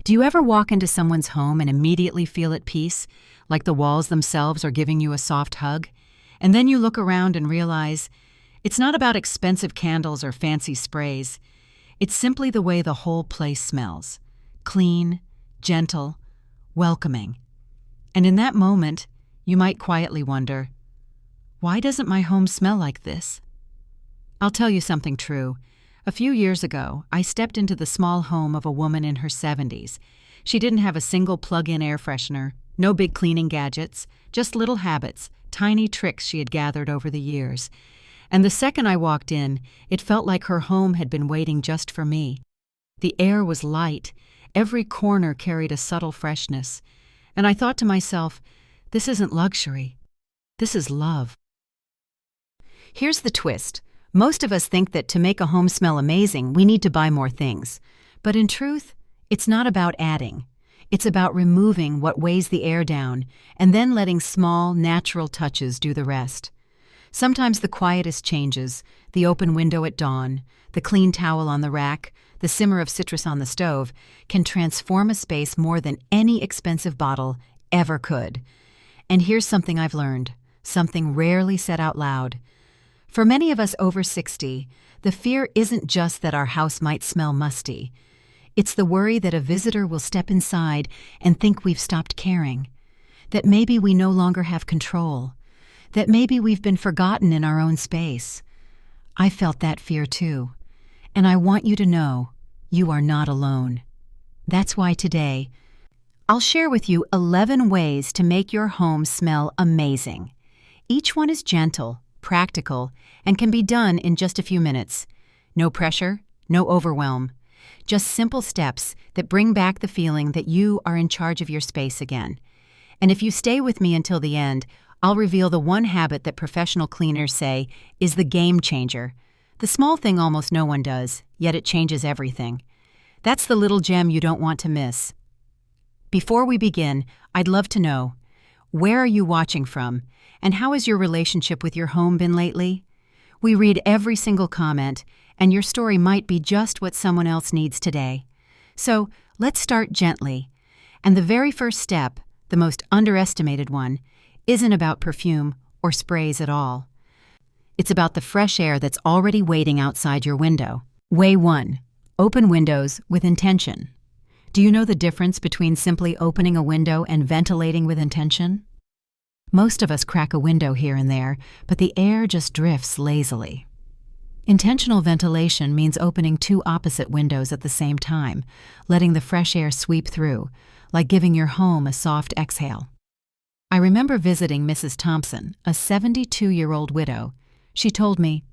Do you ever walk into someone's home and immediately feel at peace, like the walls themselves are giving you a soft hug? And then you look around and realize it's not about expensive candles or fancy sprays. It's simply the way the whole place smells. Clean, gentle, welcoming. And in that moment, you might quietly wonder, why doesn't my home smell like this? I'll tell you something true. A few years ago, I stepped into the small home of a woman in her 70s. She didn't have a single plug-in air freshener, no big cleaning gadgets, just little habits, tiny tricks she had gathered over the years. And the second I walked in, it felt like her home had been waiting just for me. The air was light, every corner carried a subtle freshness. And I thought to myself, this isn't luxury, this is love. Here's the twist. Most of us think that to make a home smell amazing, we need to buy more things. But in truth, it's not about adding. It's about removing what weighs the air down and then letting small, natural touches do the rest. Sometimes the quietest changes, the open window at dawn, the clean towel on the rack, the simmer of citrus on the stove, can transform a space more than any expensive bottle ever could. And here's something I've learned, something rarely said out loud. For many of us over 60, the fear isn't just that our house might smell musty. It's the worry that a visitor will step inside and think we've stopped caring, that maybe we no longer have control, that maybe we've been forgotten in our own space. I felt that fear too, and I want you to know you are not alone. That's why today, I'll share with you 11 ways to make your home smell amazing. Each one is gentle, practical, and can be done in just a few minutes. No pressure, no overwhelm. Just simple steps that bring back the feeling that you are in charge of your space again. And if you stay with me until the end, I'll reveal the one habit that professional cleaners say is the game changer. The small thing almost no one does, yet it changes everything. That's the little gem you don't want to miss. Before we begin, I'd love to know, where are you watching from? And how has your relationship with your home been lately? We read every single comment, and your story might be just what someone else needs today. So let's start gently. And the very first step, the most underestimated one, isn't about perfume or sprays at all. It's about the fresh air that's already waiting outside your window. Way 1. Open windows with intention. Do you know the difference between simply opening a window and ventilating with intention? Most of us crack a window here and there, but the air just drifts lazily. Intentional ventilation means opening two opposite windows at the same time, letting the fresh air sweep through, like giving your home a soft exhale. I remember visiting Mrs. Thompson, a 72-year-old widow. She told me,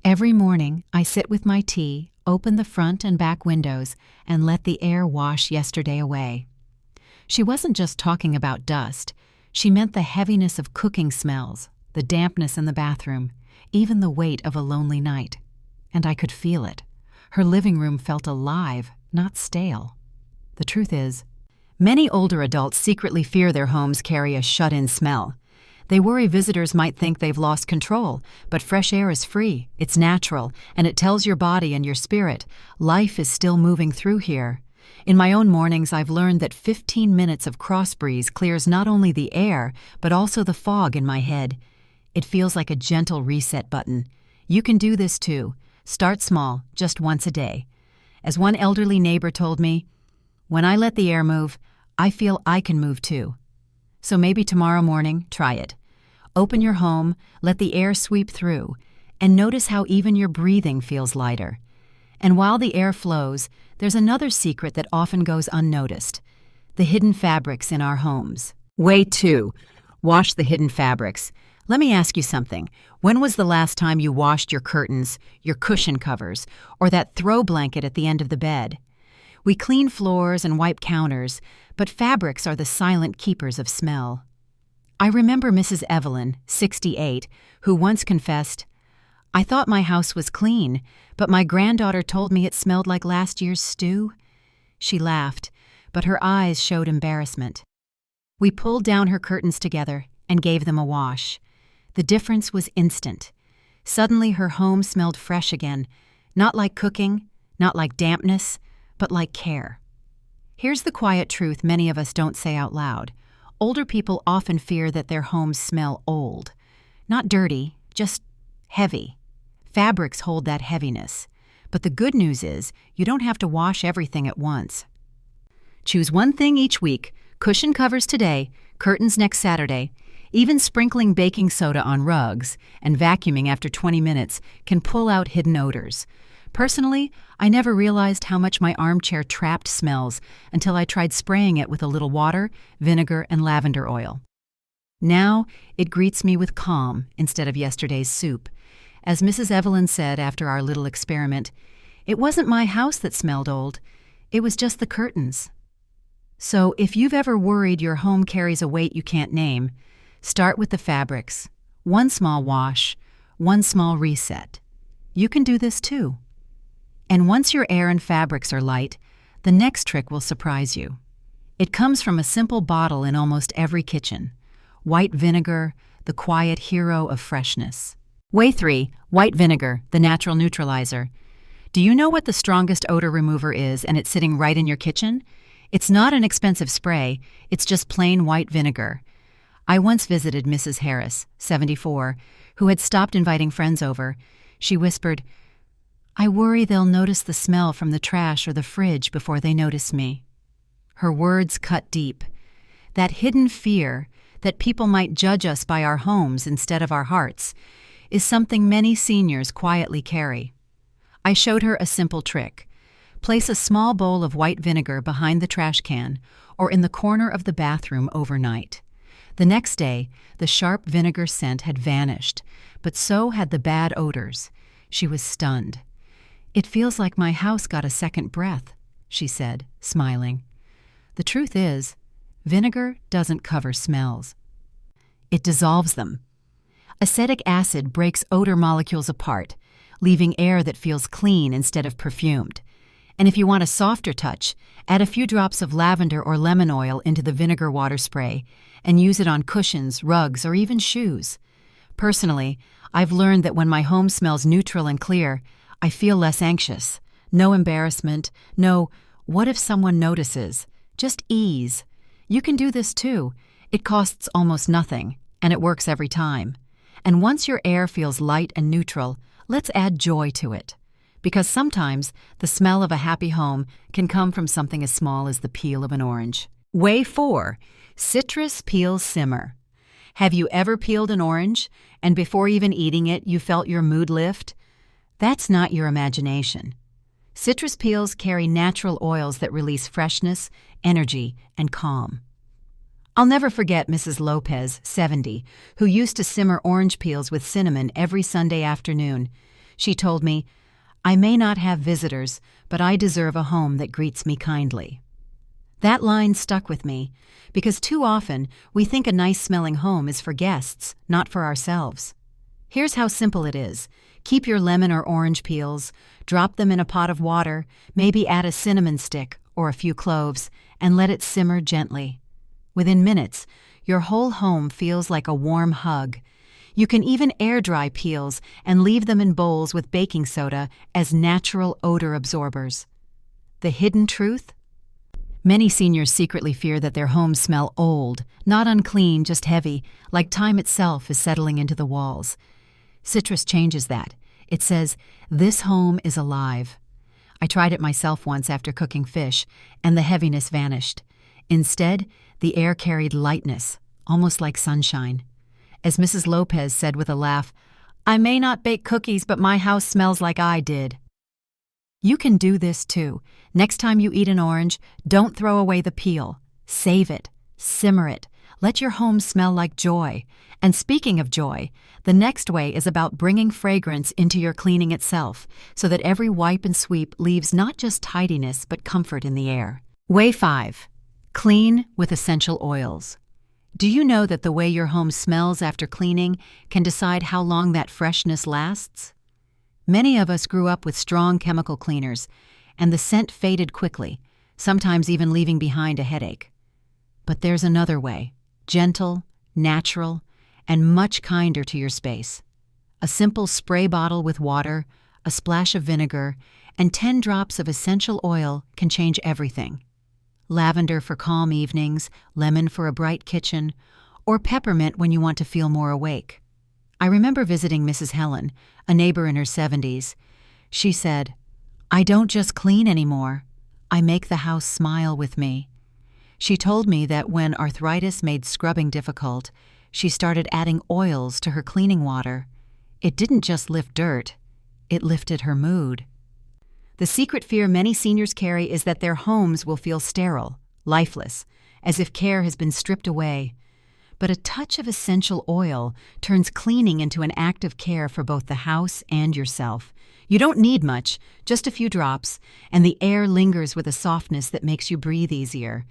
"Every morning I sit with my tea, open the front and back windows, and let the air wash yesterday away." She wasn't just talking about dust. She meant the heaviness of cooking smells, the dampness in the bathroom, even the weight of a lonely night. And I could feel it. Her living room felt alive, not stale. The truth is, many older adults secretly fear their homes carry a shut-in smell. They worry visitors might think they've lost control, but fresh air is free, it's natural, and it tells your body and your spirit, life is still moving through here. In my own mornings, I've learned that 15 minutes of cross breeze clears not only the air, but also the fog in my head. It feels like a gentle reset button. You can do this too. Start small, just once a day. As one elderly neighbor told me, "When I let the air move, I feel I can move too." So maybe tomorrow morning, try it. Open your home, let the air sweep through, and notice how even your breathing feels lighter. And while the air flows, there's another secret that often goes unnoticed: the hidden fabrics in our homes. Way 2. Wash the hidden fabrics. Let me ask you something. When was the last time you washed your curtains, your cushion covers, or that throw blanket at the end of the bed? We clean floors and wipe counters, but fabrics are the silent keepers of smell. I remember Mrs. Evelyn, 68, who once confessed, "I thought my house was clean, but my granddaughter told me it smelled like last year's stew." She laughed, but her eyes showed embarrassment. We pulled down her curtains together and gave them a wash. The difference was instant. Suddenly her home smelled fresh again, not like cooking, not like dampness, but like care. Here's the quiet truth many of us don't say out loud. Older people often fear that their homes smell old. Not dirty, just heavy. Fabrics hold that heaviness. But the good news is, you don't have to wash everything at once. Choose one thing each week: cushion covers today, curtains next Saturday. Even sprinkling baking soda on rugs and vacuuming after 20 minutes can pull out hidden odors. Personally, I never realized how much my armchair trapped smells until I tried spraying it with a little water, vinegar, and lavender oil. Now, it greets me with calm instead of yesterday's soup. As Mrs. Evelyn said after our little experiment, it wasn't my house that smelled old, it was just the curtains. So if you've ever worried your home carries a weight you can't name, start with the fabrics. One small wash, one small reset. You can do this too. And once your air and fabrics are light, the next trick will surprise you. It comes from a simple bottle in almost every kitchen. White vinegar, the quiet hero of freshness. Way 3. White vinegar, the natural neutralizer. Do you know what the strongest odor remover is, and it's sitting right in your kitchen? It's not an expensive spray, it's just plain white vinegar. I once visited Mrs. Harris, 74, who had stopped inviting friends over. She whispered, "I worry they'll notice the smell from the trash or the fridge before they notice me." Her words cut deep. That hidden fear that people might judge us by our homes instead of our hearts is something many seniors quietly carry. I showed her a simple trick. Place a small bowl of white vinegar behind the trash can or in the corner of the bathroom overnight. The next day, the sharp vinegar scent had vanished, but so had the bad odors. She was stunned. "It feels like my house got a second breath," she said, smiling. The truth is, vinegar doesn't cover smells. It dissolves them. Acetic acid breaks odor molecules apart, leaving air that feels clean instead of perfumed. And if you want a softer touch, add a few drops of lavender or lemon oil into the vinegar water spray and use it on cushions, rugs, or even shoes. Personally, I've learned that when my home smells neutral and clear, I feel less anxious. No embarrassment, no, "what if someone notices?" Just ease. You can do this too. It costs almost nothing, and it works every time. And once your air feels light and neutral, let's add joy to it. Because sometimes the smell of a happy home can come from something as small as the peel of an orange. Way 4. Citrus peel simmer. Have you ever peeled an orange, and before even eating it, you felt your mood lift? That's not your imagination. Citrus peels carry natural oils that release freshness, energy, and calm. I'll never forget Mrs. Lopez, 70, who used to simmer orange peels with cinnamon every Sunday afternoon. She told me, "I may not have visitors, but I deserve a home that greets me kindly." That line stuck with me, because too often we think a nice-smelling home is for guests, not for ourselves. Here's how simple it is. Keep your lemon or orange peels, drop them in a pot of water, maybe add a cinnamon stick or a few cloves, and let it simmer gently. Within minutes, your whole home feels like a warm hug. You can even air-dry peels and leave them in bowls with baking soda as natural odor absorbers. The hidden truth? Many seniors secretly fear that their homes smell old, not unclean, just heavy, like time itself is settling into the walls. Citrus changes that. It says, "This home is alive." I tried it myself once after cooking fish, and the heaviness vanished. Instead, the air carried lightness, almost like sunshine. As Mrs. Lopez said with a laugh, "I may not bake cookies, but my house smells like I did." You can do this too. Next time you eat an orange, don't throw away the peel. Save it. Simmer it. Let your home smell like joy. And speaking of joy, the next way is about bringing fragrance into your cleaning itself, so that every wipe and sweep leaves not just tidiness but comfort in the air. Way 5. Clean with essential oils. Do you know that the way your home smells after cleaning can decide how long that freshness lasts? Many of us grew up with strong chemical cleaners, and the scent faded quickly, sometimes even leaving behind a headache. But there's another way, gentle, natural, and much kinder to your space. A simple spray bottle with water, a splash of vinegar, and 10 drops of essential oil can change everything. lavender for calm evenings, lemon for a bright kitchen, or peppermint when you want to feel more awake. I remember visiting Mrs. Helen, a neighbor in her 70s. She said, "I don't just clean anymore. I make the house smile with me." She told me that when arthritis made scrubbing difficult, she started adding oils to her cleaning water. It didn't just lift dirt, it lifted her mood. The secret fear many seniors carry is that their homes will feel sterile, lifeless, as if care has been stripped away. But a touch of essential oil turns cleaning into an act of care for both the house and yourself. You don't need much, just a few drops, and the air lingers with a softness that makes you breathe easier.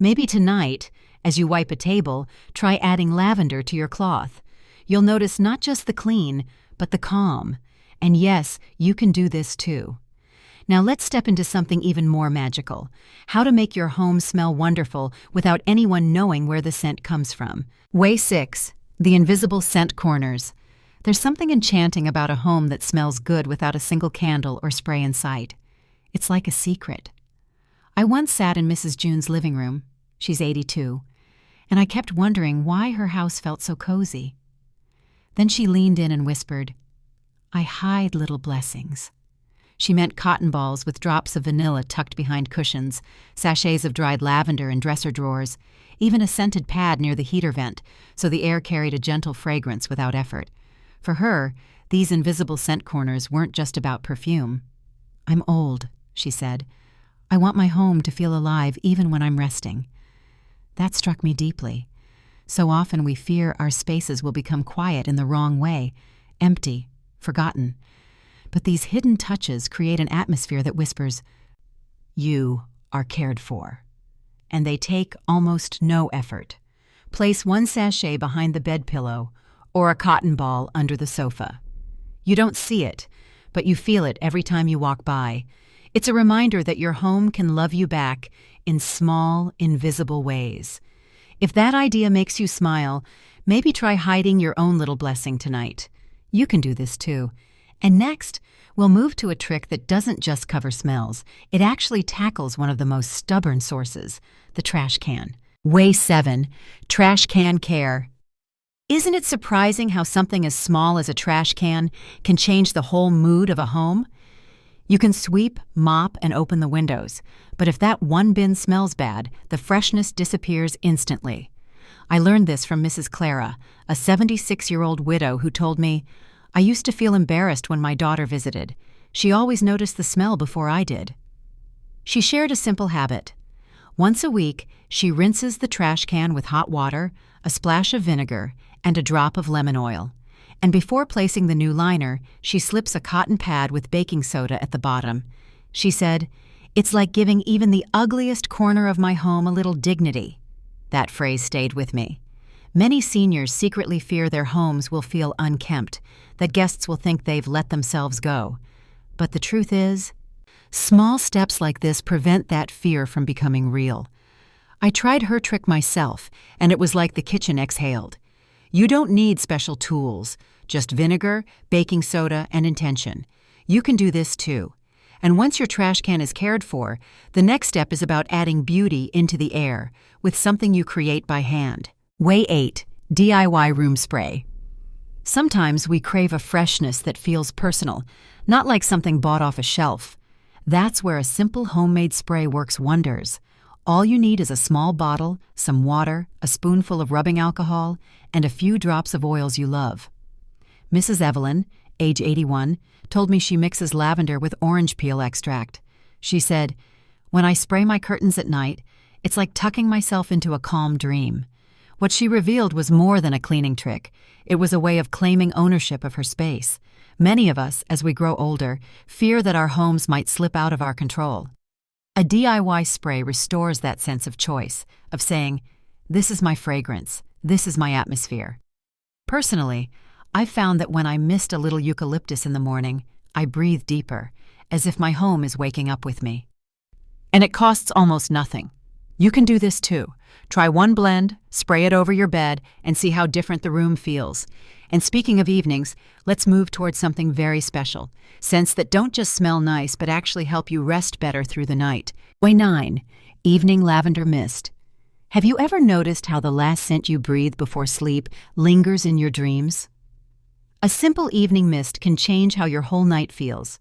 Maybe tonight, as you wipe a table, try adding lavender to your cloth. You'll notice not just the clean, but the calm. And yes, you can do this too. Now let's step into something even more magical: how to make your home smell wonderful without anyone knowing where the scent comes from. Way 6. The invisible scent corners. There's something enchanting about a home that smells good without a single candle or spray in sight. It's like a secret. I once sat in Mrs. June's living room, she's 82, and I kept wondering why her house felt so cozy. Then she leaned in and whispered, "I hide little blessings." She meant cotton balls with drops of vanilla tucked behind cushions, sachets of dried lavender in dresser drawers, even a scented pad near the heater vent, so the air carried a gentle fragrance without effort. For her, these invisible scent corners weren't just about perfume. "I'm old," she said. "I want my home to feel alive even when I'm resting." That struck me deeply. So often we fear our spaces will become quiet in the wrong way, empty, forgotten. But these hidden touches create an atmosphere that whispers, "You are cared for." And they take almost no effort. Place one sachet behind the bed pillow or a cotton ball under the sofa. You don't see it, but you feel it every time you walk by. It's a reminder that your home can love you back in small, invisible ways. If that idea makes you smile, maybe try hiding your own little blessing tonight. You can do this too. And next, we'll move to a trick that doesn't just cover smells. It actually tackles one of the most stubborn sources, the trash can. Way 7. Trash can care. Isn't it surprising how something as small as a trash can change the whole mood of a home? You can sweep, mop, and open the windows, but if that one bin smells bad, the freshness disappears instantly. I learned this from Mrs. Clara, a 76-year-old widow who told me, "I used to feel embarrassed when my daughter visited. She always noticed the smell before I did." She shared a simple habit. Once a week, she rinses the trash can with hot water, a splash of vinegar, and a drop of lemon oil. And before placing the new liner, she slips a cotton pad with baking soda at the bottom. She said, "It's like giving even the ugliest corner of my home a little dignity." That phrase stayed with me. Many seniors secretly fear their homes will feel unkempt, that guests will think they've let themselves go. But the truth is, small steps like this prevent that fear from becoming real. I tried her trick myself, and it was like the kitchen exhaled. You don't need special tools, just vinegar, baking soda, and intention. You can do this too. And once your trash can is cared for, the next step is about adding beauty into the air with something you create by hand. Way 8. DIY room spray. Sometimes we crave a freshness that feels personal, not like something bought off a shelf. That's where a simple homemade spray works wonders. All you need is a small bottle, some water, a spoonful of rubbing alcohol, and a few drops of oils you love. Mrs. Evelyn, age 81, told me she mixes lavender with orange peel extract. She said, "When I spray my curtains at night, it's like tucking myself into a calm dream." What she revealed was more than a cleaning trick. It was a way of claiming ownership of her space. Many of us, as we grow older, fear that our homes might slip out of our control. A DIY spray restores that sense of choice, of saying, "This is my fragrance, this is my atmosphere." Personally, I've found that when I mist a little eucalyptus in the morning, I breathe deeper, as if my home is waking up with me. And it costs almost nothing. You can do this too. Try one blend, spray it over your bed, and see how different the room feels. And speaking of evenings, let's move towards something very special. Scents that don't just smell nice, but actually help you rest better through the night. Way 9. Evening lavender mist. Have you ever noticed how the last scent you breathe before sleep lingers in your dreams? A simple evening mist can change how your whole night feels.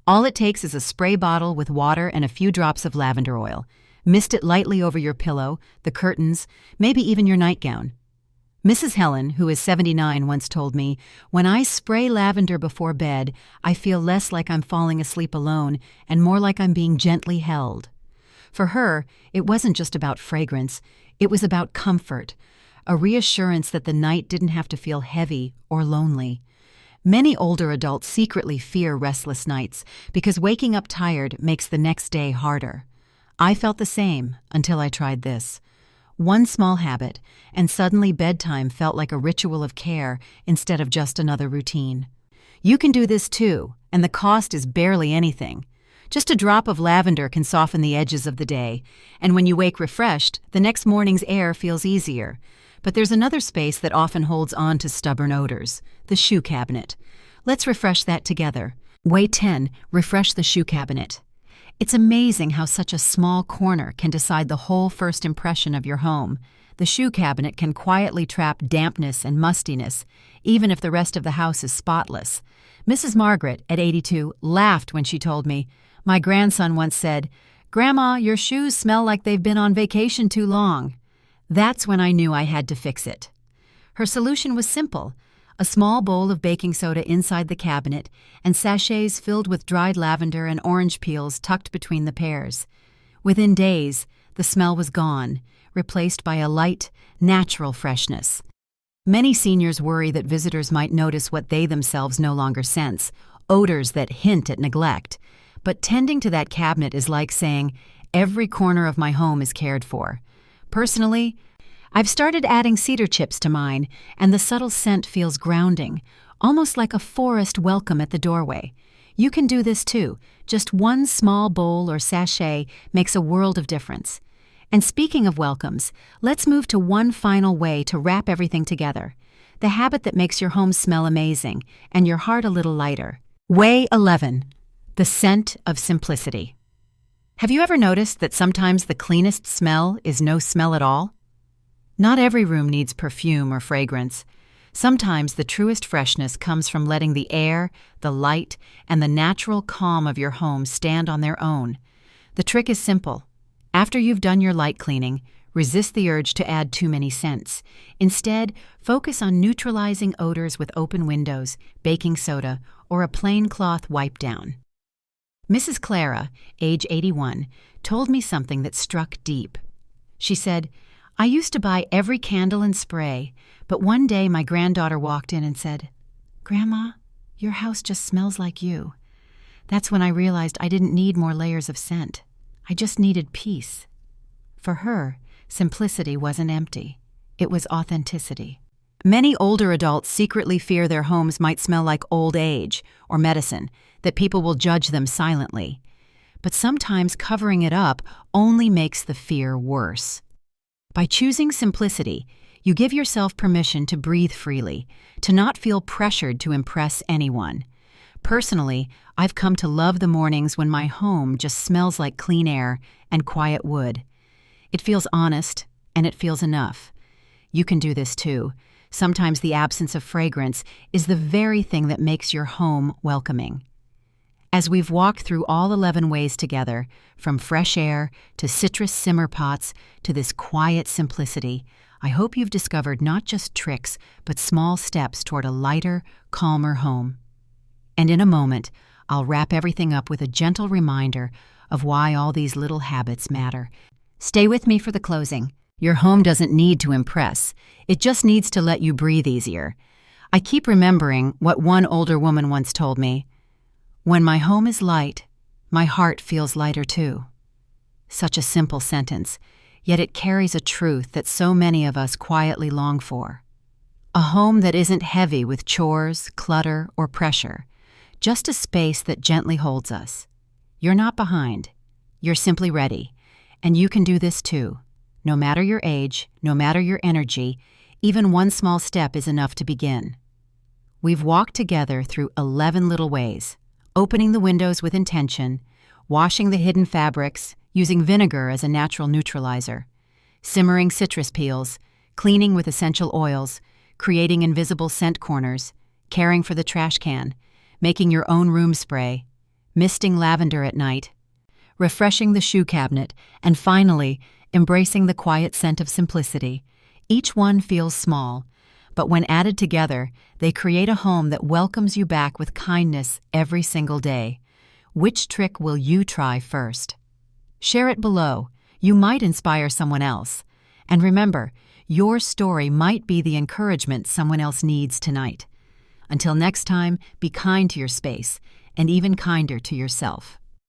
All it takes is a spray bottle with water and a few drops of lavender oil. Mist it lightly over your pillow, the curtains, maybe even your nightgown. Mrs. Helen, who is 79, once told me, "When I spray lavender before bed, I feel less like I'm falling asleep alone and more like I'm being gently held." For her, it wasn't just about fragrance, it was about comfort, a reassurance that the night didn't have to feel heavy or lonely. Many older adults secretly fear restless nights because waking up tired makes the next day harder. I felt the same until I tried this. One small habit, and suddenly bedtime felt like a ritual of care instead of just another routine. You can do this too, and the cost is barely anything. Just a drop of lavender can soften the edges of the day, and when you wake refreshed, the next morning's air feels easier. But there's another space that often holds on to stubborn odors, the shoe cabinet. Let's refresh that together. Way 10, refresh the shoe cabinet. It's amazing how such a small corner can decide the whole first impression of your home. The shoe cabinet can quietly trap dampness and mustiness, even if the rest of the house is spotless. Mrs. Margaret, at 82, laughed when she told me, "My grandson once said, 'Grandma, your shoes smell like they've been on vacation too long.' That's when I knew I had to fix it." Her solution was simple: a small bowl of baking soda inside the cabinet and sachets filled with dried lavender and orange peels tucked between the pairs. Within days, the smell was gone, replaced by a light, natural freshness. Many seniors worry that visitors might notice what they themselves no longer sense, odors that hint at neglect. But tending to that cabinet is like saying, "Every corner of my home is cared for." Personally, I've started adding cedar chips to mine, and the subtle scent feels grounding, almost like a forest welcome at the doorway. You can do this too. Just one small bowl or sachet makes a world of difference. And speaking of welcomes, let's move to one final way to wrap everything together. The habit that makes your home smell amazing and your heart a little lighter. Way 11. The scent of simplicity. Have you ever noticed that sometimes the cleanest smell is no smell at all? Not every room needs perfume or fragrance. Sometimes the truest freshness comes from letting the air, the light, and the natural calm of your home stand on their own. The trick is simple. After you've done your light cleaning, resist the urge to add too many scents. Instead, focus on neutralizing odors with open windows, baking soda, or a plain cloth wipe down. Mrs. Clara, age 81, told me something that struck deep. She said, "I used to buy every candle and spray, but one day my granddaughter walked in and said, 'Grandma, your house just smells like you.' That's when I realized I didn't need more layers of scent. I just needed peace." For her, simplicity wasn't empty. It was authenticity. Many older adults secretly fear their homes might smell like old age or medicine, that people will judge them silently. But sometimes covering it up only makes the fear worse. By choosing simplicity, you give yourself permission to breathe freely, to not feel pressured to impress anyone. Personally, I've come to love the mornings when my home just smells like clean air and quiet wood. It feels honest, and it feels enough. You can do this too. Sometimes the absence of fragrance is the very thing that makes your home welcoming. As we've walked through all 11 ways together, from fresh air to citrus simmer pots to this quiet simplicity, I hope you've discovered not just tricks, but small steps toward a lighter, calmer home. And in a moment, I'll wrap everything up with a gentle reminder of why all these little habits matter. Stay with me for the closing. Your home doesn't need to impress. It just needs to let you breathe easier. I keep remembering what one older woman once told me. "When my home is light, my heart feels lighter too." Such a simple sentence, yet it carries a truth that so many of us quietly long for. A home that isn't heavy with chores, clutter, or pressure. Just a space that gently holds us. You're not behind. You're simply ready. And you can do this too. No matter your age, no matter your energy, even one small step is enough to begin. We've walked together through 11 little ways: opening the windows with intention, washing the hidden fabrics, using vinegar as a natural neutralizer, simmering citrus peels, cleaning with essential oils, creating invisible scent corners, caring for the trash can, making your own room spray, misting lavender at night, refreshing the shoe cabinet, and finally, embracing the quiet scent of simplicity. Each one feels small, but when added together, they create a home that welcomes you back with kindness every single day. Which trick will you try first? Share it below. You might inspire someone else. And remember, your story might be the encouragement someone else needs tonight. Until next time, be kind to your space, and even kinder to yourself.